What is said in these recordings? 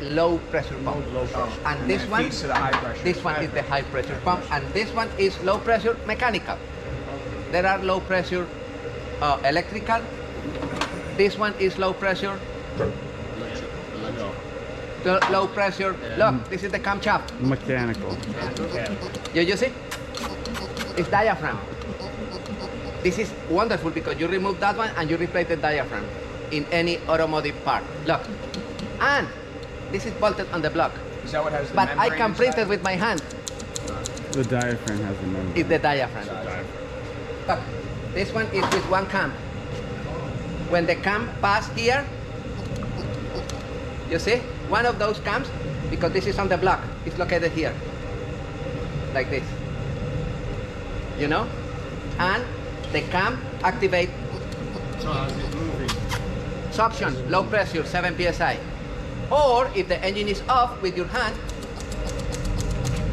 low pressure pump. And this one, feeds to the high pressure. this one is the high pressure pump, and this one is low pressure mechanical. There are low pressure electrical. This one is low pressure. Low pressure. Look, this is the camshaft. Mechanical. You see? It's diaphragm. This is wonderful because you remove that one and you replace the diaphragm in any automotive part. Look. And this is bolted on the block. Is that what has the But I membrane can print inside? it with my hand. The diaphragm has the membrane. It's the diaphragm. Look, this one is with one cam. When the cam pass here, you see? One of those cams, because this is on the block, it's located here. Like this. You know? And the cam activate So how's it moving? suction, low pressure, 7 psi. Or if the engine is off with your hand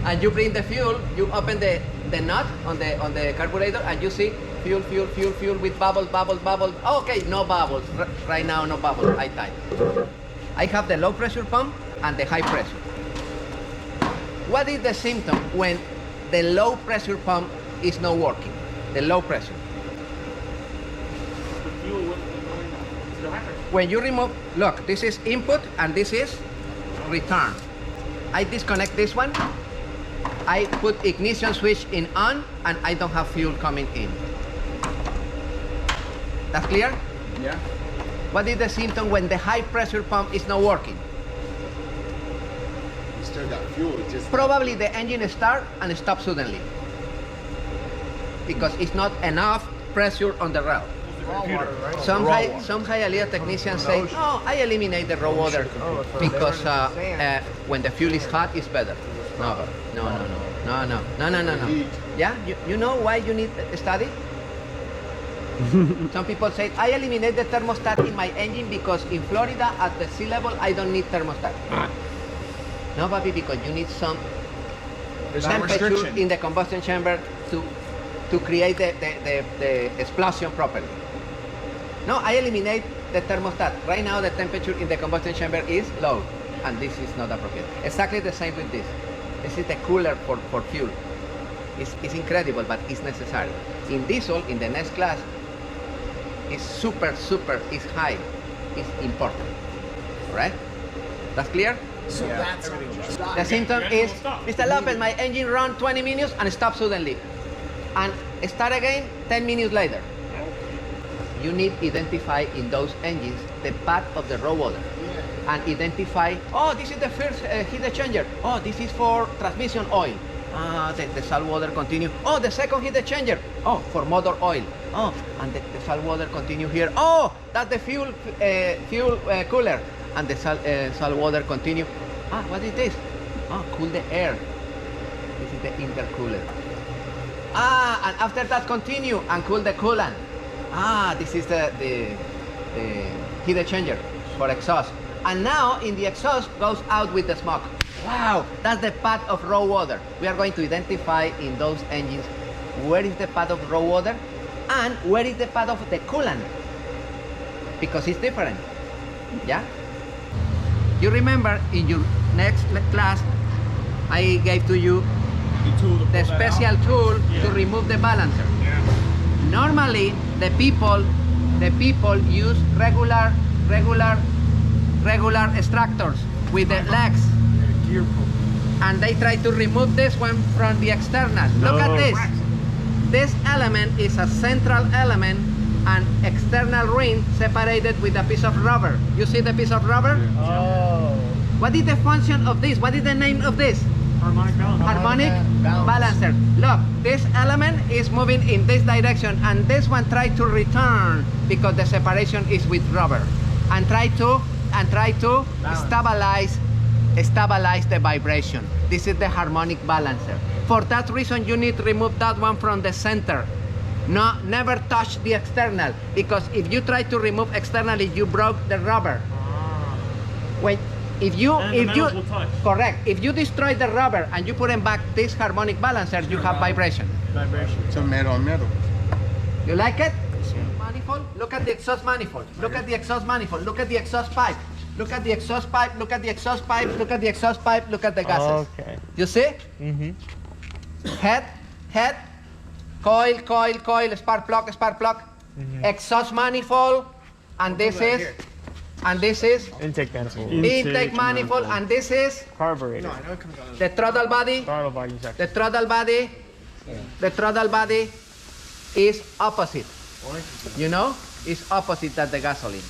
and you bring the fuel, you open the nut on the carburetor and you see fuel with bubbles. Okay, no bubbles. Right now, no bubbles. I tight. I have the low pressure pump and the high pressure. What is the symptom when the low pressure pump is not working? The low pressure. The fuel will be going to the high pressure. When you remove, look, this is input and this is return. I disconnect this one. I put ignition switch in on and I don't have fuel coming in. That's clear? Yeah. What is the symptom when the high pressure pump is not working? You still got fuel, it just Probably the engine start and stop suddenly because it's not enough pressure on the rail. Some high technicians say, no, I eliminate the raw water because when the fuel is hot, it's better. No. Yeah, you know why you need a study? Some people say, I eliminate the thermostat in my engine because in Florida at the sea level, I don't need thermostat. No, papi, because you need some There's no temperature restriction. in the combustion chamber to create the explosion properly. No, I eliminate the thermostat. Right now the temperature in the combustion chamber is low and this is not appropriate. Exactly the same with this. This is the cooler for fuel. It's incredible, but it's necessary. In diesel, in the next class, it's super, is high, it's important, right? That's clear? So that's The symptom is, Mr. Lopez, my engine run 20 minutes and stop suddenly. And start again 10 minutes later. You need to identify in those engines the path of the raw water. And identify, oh, this is the first heat exchanger. Oh, this is for transmission oil. The salt water continue. Oh, the second heat exchanger. Oh, for motor oil. Oh, and the salt water continue here. Oh, that's the fuel cooler. And the salt water continue. Ah, what is this? Oh, cool the air. This is the intercooler. Ah, and after that continue and cool the coolant. Ah, this is the heat exchanger for exhaust. And now in the exhaust goes out with the smoke. Wow, that's the path of raw water. We are going to identify in those engines where is the path of raw water and where is the path of the coolant. Because it's different. Yeah? You remember in your next class, I gave to you the special tool to remove the balancer. Normally, the people use regular extractors with the legs, and they try to remove this one from the external. Look at this. This element is a central element and external ring separated with a piece of rubber. You see the piece of rubber? Oh. What is the function of this? What is the name of this? Harmonic balance. Harmonic balancer. Look, this element is moving in this direction and this one try to return because the separation is with rubber and try to stabilize the vibration. This is the harmonic balancer. For that reason you need to remove that one from the center. No, never touch the external because if you try to remove externally you broke the rubber. When if you will touch. correct, if you destroy the rubber and you put in back this harmonic balancer, you have vibration. It's a metal on metal. You like it? Manifold. Look at the exhaust manifold. Look at the exhaust manifold. Look at the exhaust pipe. Look at the exhaust pipe, look at the exhaust pipe, look at the exhaust pipe, look at the gases. Okay. You see? Mm-hmm. Head, coil, spark plug, exhaust manifold, and this is Intake manifold. intake manifold, and this is Carburetor. I know it comes out of the throttle body. Throttle body section. The throttle body is opposite. You know, it's opposite than the gasoline.